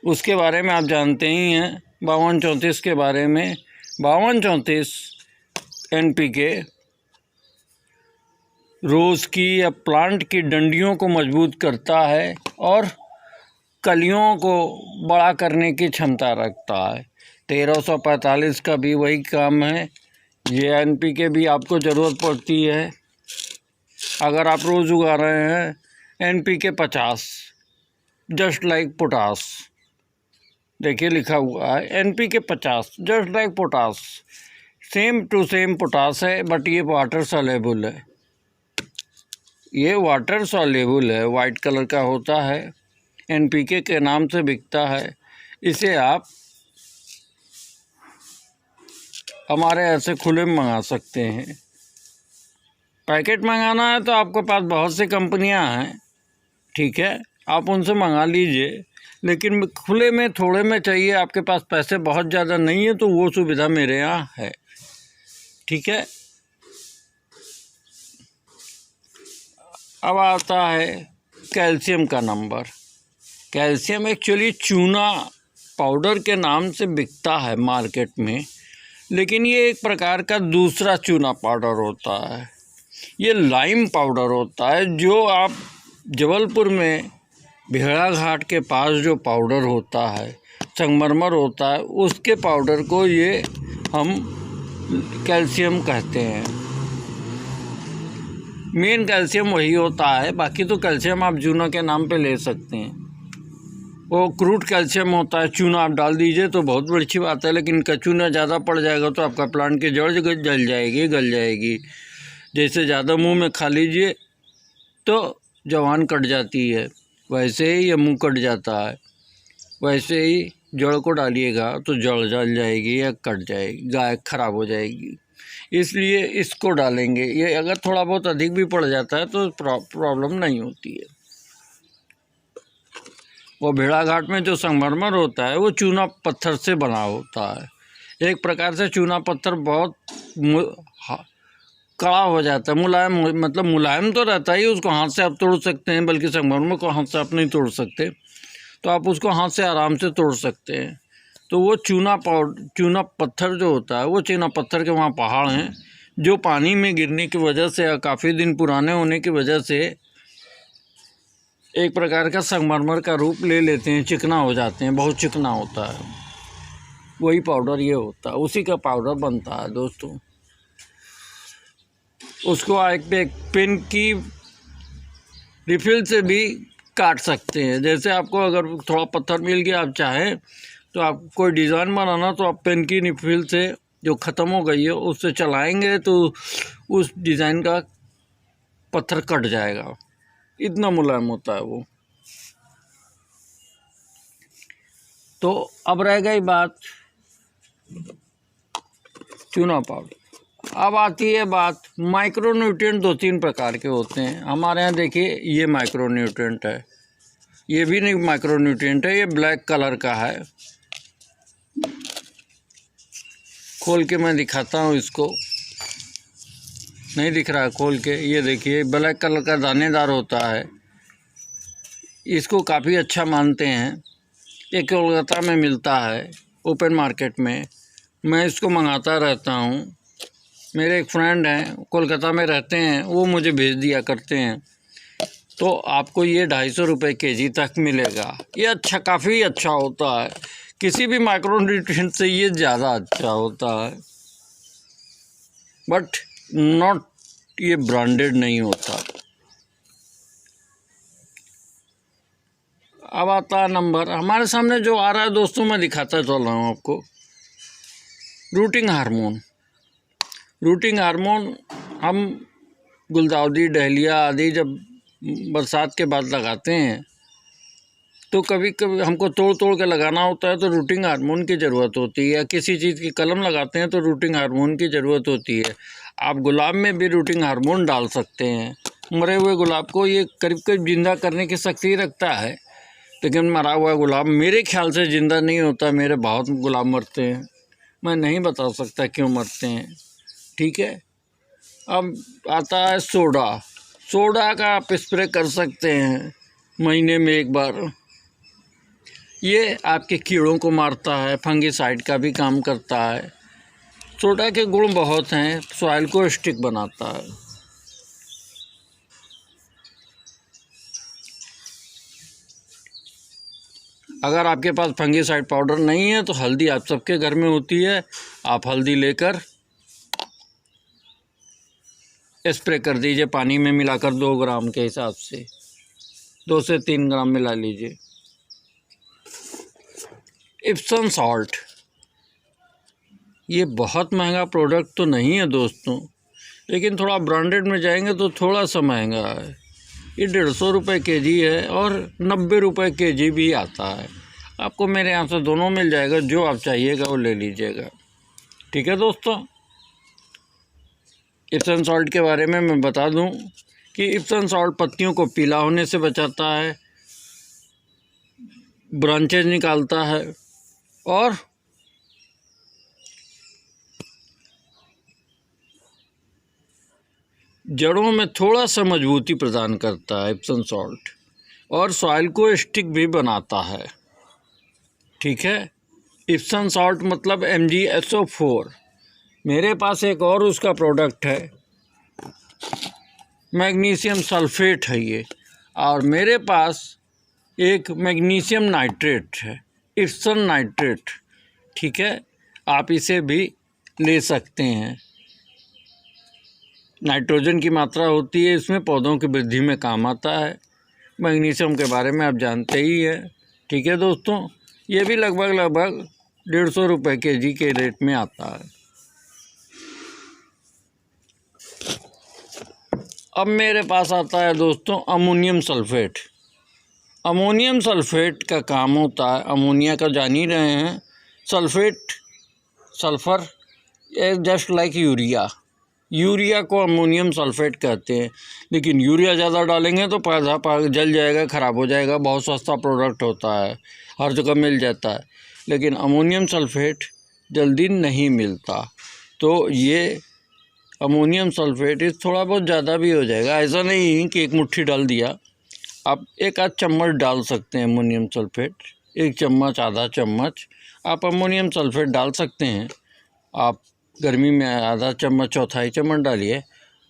उसके बारे में आप जानते ही हैं 5234 के बारे में। 5234 NPK रोज़ की या प्लांट की डंडियों को मजबूत करता है और कलियों को बड़ा करने की क्षमता रखता है। 1345 का भी वही काम है। ये NPK भी आपको ज़रूरत पड़ती है अगर आप रोज़ उगा रहे हैं। NPK 50 जस्ट लाइक पोटास, देखिए लिखा हुआ है NPK 50 just like potash, same to same potash है, बट ये वाटर सॉल्युबल है। ये वाटर सॉल्युबल है, वाइट कलर का होता है, NPK के नाम से बिकता है। इसे आप हमारे ऐसे खुले में मंगा सकते हैं। पैकेट मंगाना है तो आपके पास बहुत सी कंपनियां हैं, ठीक है, आप उनसे मंगा लीजिए। लेकिन खुले में थोड़े में चाहिए, आपके पास पैसे बहुत ज़्यादा नहीं है, तो वो सुविधा मेरे यहाँ है, ठीक है। अब आता है कैल्शियम का नंबर। कैल्शियम एक्चुअली चूना पाउडर के नाम से बिकता है मार्केट में, लेकिन ये एक प्रकार का दूसरा चूना पाउडर होता है। ये लाइम पाउडर होता है, जो आप जबलपुर में भेड़ाघाट के पास जो पाउडर होता है, संगमरमर होता है, उसके पाउडर को ये हम कैल्शियम कहते हैं। मेन कैल्शियम वही होता है, बाकी तो कैल्शियम आप चूना के नाम पे ले सकते हैं। वो क्रूड कैल्शियम होता है, चूना आप डाल दीजिए तो बहुत अच्छी बात है, लेकिन चूना ज़्यादा पड़ जाएगा तो आपका प्लांट की जड़ जल जाएगी, गल जाएगी। जैसे ज़्यादा मुंह में खा लीजिए तो जवान कट जाती है, वैसे ही ये मुंह कट जाता है। वैसे ही जड़ को डालिएगा तो जड़ जल जाएगी या कट जाएगी, गाय खराब हो जाएगी। इसलिए इसको डालेंगे। ये अगर थोड़ा बहुत अधिक भी पड़ जाता है तो प्रॉब्लम नहीं होती है। वो भेड़ाघाट में जो संगमरमर होता है वो चूना पत्थर से बना होता है। एक प्रकार से चूना पत्थर बहुत कड़ा हो जाता है, मुलायम, मतलब मुलायम तो रहता ही, उसको हाथ से आप तोड़ सकते हैं, बल्कि संगमरमर को हाथ से आप नहीं तोड़ सकते, तो आप उसको हाथ से आराम से तोड़ सकते हैं। तो वो चूना पत्थर जो होता है, वो चूना पत्थर के वहाँ पहाड़ हैं जो पानी में गिरने की वजह से या काफ़ी दिन पुराने होने की वजह से एक प्रकार का संगमरमर का रूप ले लेते हैं, चिकना हो जाते हैं, बहुत चिकना होता है। वही पाउडर ये होता है, उसी का पाउडर बनता है दोस्तों। उसको एक पेन की रिफिल से भी काट सकते हैं। जैसे आपको अगर थोड़ा पत्थर मिल गया, आप चाहें तो आप कोई डिज़ाइन बनाना, तो आप पेन की रिफिल से जो ख़त्म हो गई है उससे चलाएंगे तो उस डिज़ाइन का पत्थर कट जाएगा, इतना मुलायम होता है वो। तो अब रह गई बात चूना पाउडर। अब आती है बात माइक्रोन्यूट्रिएंट। 2-3 प्रकार के होते हैं हमारे यहाँ। देखिए ये माइक्रोन्यूट्रिएंट है, ये भी नहीं माइक्रोन्यूट्रिएंट है, ये ब्लैक कलर का है। खोल के मैं दिखाता हूँ इसको, नहीं दिख रहा है खोल के, ये देखिए ब्लैक कलर का दानेदार होता है। इसको काफ़ी अच्छा मानते हैं। ये कोलकाता में मिलता है ओपन मार्केट में, मैं इसको मंगाता रहता हूँ। मेरे एक फ्रेंड हैं कोलकाता में रहते हैं, वो मुझे भेज दिया करते हैं। तो आपको ये 250 रुपये kg तक मिलेगा। ये अच्छा, काफ़ी अच्छा होता है, किसी भी माइक्रोन्यूट्रिएंट से ये ज़्यादा अच्छा होता है, बट नॉट, ये ब्रांडेड नहीं होता। अब आता है नंबर हमारे सामने जो आ रहा है दोस्तों, मैं दिखाता चल रहा हूँ आपको। Routing hormone. रूटिंग हार्मोन हम गुलदाउदी, डहलिया आदि जब बरसात के बाद लगाते हैं तो कभी कभी हमको तोड़ तोड़ के लगाना होता है, तो रूटिंग हार्मोन की ज़रूरत होती है। या किसी चीज़ की कलम लगाते हैं तो रूटिंग हार्मोन की ज़रूरत होती है। आप गुलाब में भी रूटिंग हार्मोन डाल सकते हैं। मरे हुए गुलाब को ये करीब करीब जिंदा करने की शक्ति रखता है, लेकिन मरा हुआ गुलाब मेरे ख्याल से ज़िंदा नहीं होता। मेरे बहुत गुलाब मरते हैं, मैं नहीं बता सकता क्यों मरते हैं, ठीक है। अब आता है सोडा। सोडा का आप स्प्रे कर सकते हैं महीने में एक बार। ये आपके कीड़ों को मारता है, फंगिसाइड का भी काम करता है। सोडा के गुण बहुत हैं, सॉइल को स्टिक बनाता है। अगर आपके पास फंगिसाइड पाउडर नहीं है तो हल्दी आप सबके घर में होती है, आप हल्दी लेकर स्प्रे कर दीजिए पानी में मिलाकर 2 ग्राम के हिसाब से, 2 से 3 ग्राम मिला लीजिए। इप्सम सॉल्ट, ये बहुत महंगा प्रोडक्ट तो नहीं है दोस्तों, लेकिन थोड़ा ब्रांडेड में जाएंगे तो थोड़ा सा महंगा है। ये 150 रुपये केजी है और 90 रुपये केजी भी आता है। आपको मेरे यहाँ से दोनों मिल जाएगा, जो आप चाहिएगा वो ले लीजिएगा। ठीक है दोस्तों, इप्सम सॉल्ट के बारे में मैं बता दूं कि इप्सम सॉल्ट पत्तियों को पीला होने से बचाता है, ब्रांचेज निकालता है और जड़ों में थोड़ा सा मजबूती प्रदान करता है इप्सम सॉल्ट, और सॉइल को स्टिक भी बनाता है। ठीक है, इप्सम सॉल्ट मतलब MgSO4। मेरे पास एक और उसका प्रोडक्ट है, मैग्नीशियम सल्फेट है ये, और मेरे पास एक मैग्नीशियम नाइट्रेट है, इप्सम नाइट्रेट। ठीक है, आप इसे भी ले सकते हैं। नाइट्रोजन की मात्रा होती है इसमें, पौधों की वृद्धि में काम आता है। मैग्नीशियम के बारे में आप जानते ही हैं। ठीक है दोस्तों, ये भी लगभग 150 रुपये केजी के रेट में आता है। अब मेरे पास आता है दोस्तों अमोनियम सल्फेट। अमोनियम सल्फेट का काम होता है, अमोनिया का जान ही रहे हैं, sulphate sulphur just like urea. Urea को अमोनियम सल्फेट कहते हैं, लेकिन यूरिया ज़्यादा डालेंगे तो पौधा जल जाएगा, ख़राब हो जाएगा। बहुत सस्ता प्रोडक्ट होता है, हर जगह मिल जाता है, लेकिन अमोनियम सल्फेट जल्दी नहीं मिलता। तो ये अमोनियम सल्फेट इस थोड़ा बहुत ज़्यादा भी हो जाएगा, ऐसा नहीं कि एक मुट्ठी डाल दिया। आप 1 आध चम्मच डाल सकते हैं अमोनियम सल्फेट, 1 चम्मच आधा चम्मच आप अमोनियम सल्फेट डाल सकते हैं। आप गर्मी में आधा चम्मच चौथाई चम्मच डालिए।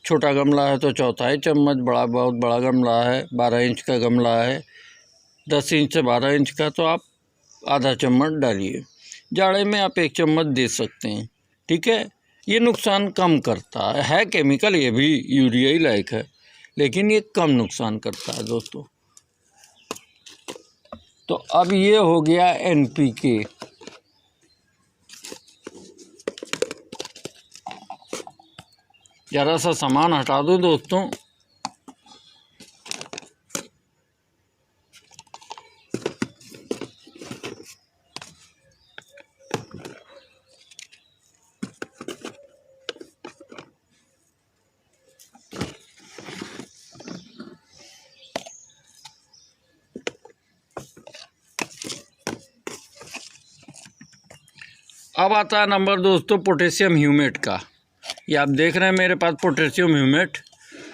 छोटा गमला है तो चौथाई चम्मच, बहुत बड़ा गमला है, 12 इंच का गमला है, 10 इंच से 12 इंच का, तो आप आधा चम्मच डालिए। जाड़े में आप 1 चम्मच दे सकते हैं। ठीक है, ये नुकसान कम करता है केमिकल, ये भी यूरिया ही लायक है, लेकिन ये कम नुकसान करता है दोस्तों। तो अब ये हो गया NPK। ज़रा सा सामान हटा दो दोस्तों। अब आता है नंबर दोस्तों पोटेशियम ह्यूमेट का। ये आप देख रहे हैं मेरे पास पोटेशियम ह्यूमेट,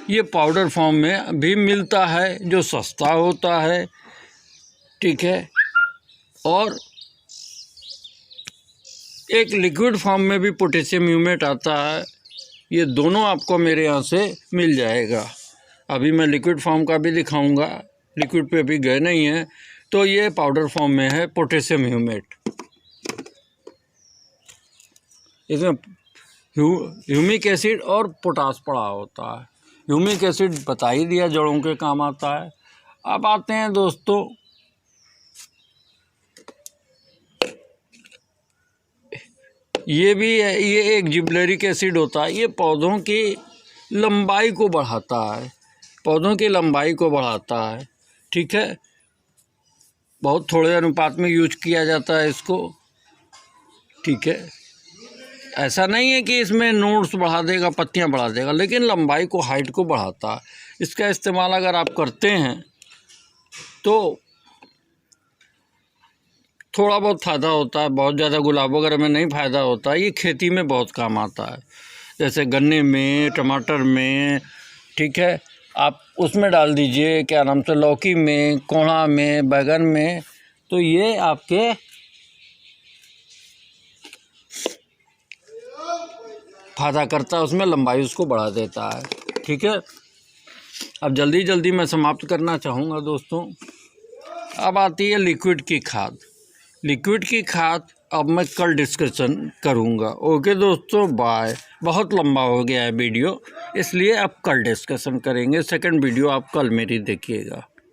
ये पाउडर फॉर्म में भी मिलता है जो सस्ता होता है। ठीक है, और एक लिक्विड फॉर्म में भी पोटेशियम ह्यूमेट आता है। ये दोनों आपको मेरे यहाँ से मिल जाएगा। अभी मैं लिक्विड फॉर्म का भी दिखाऊंगा, लिक्विड पे अभी गए नहीं हैं। तो ये पाउडर फॉर्म में है पोटेशियम ह्यूमेट। इसमें ह्यूमिक एसिड और पोटास पड़ा होता है। ह्यूमिक एसिड बता ही दिया, जड़ों के काम आता है। अब आते हैं दोस्तों ये भी है, ये एक जिबरेलिक एसिड होता है। ये पौधों की लंबाई को बढ़ाता है, पौधों की लंबाई को बढ़ाता है। ठीक है, बहुत थोड़े अनुपात में यूज किया जाता है इसको। ठीक है, ऐसा नहीं है कि इसमें नोड्स बढ़ा देगा, पत्तियां बढ़ा देगा, लेकिन लंबाई को, हाइट को बढ़ाता है। इसका इस्तेमाल अगर आप करते हैं तो थोड़ा बहुत फ़ायदा होता है, बहुत ज़्यादा गुलाब वगैरह में नहीं फ़ायदा होता है। ये खेती में बहुत काम आता है, जैसे गन्ने में, टमाटर में। ठीक है, आप उसमें डाल दीजिए, क्या नाम से, लौकी में, कोहड़ा में, बैगन में, तो ये आपके फायदा करता है, उसमें लंबाई उसको बढ़ा देता है। ठीक है, अब जल्दी जल्दी मैं समाप्त करना चाहूँगा दोस्तों। अब आती है लिक्विड की खाद। लिक्विड की खाद अब मैं कल डिस्कशन करूँगा। ओके दोस्तों, बाय। बहुत लंबा हो गया है वीडियो, इसलिए अब कल डिस्कशन करेंगे। सेकंड वीडियो आप कल मेरी देखिएगा।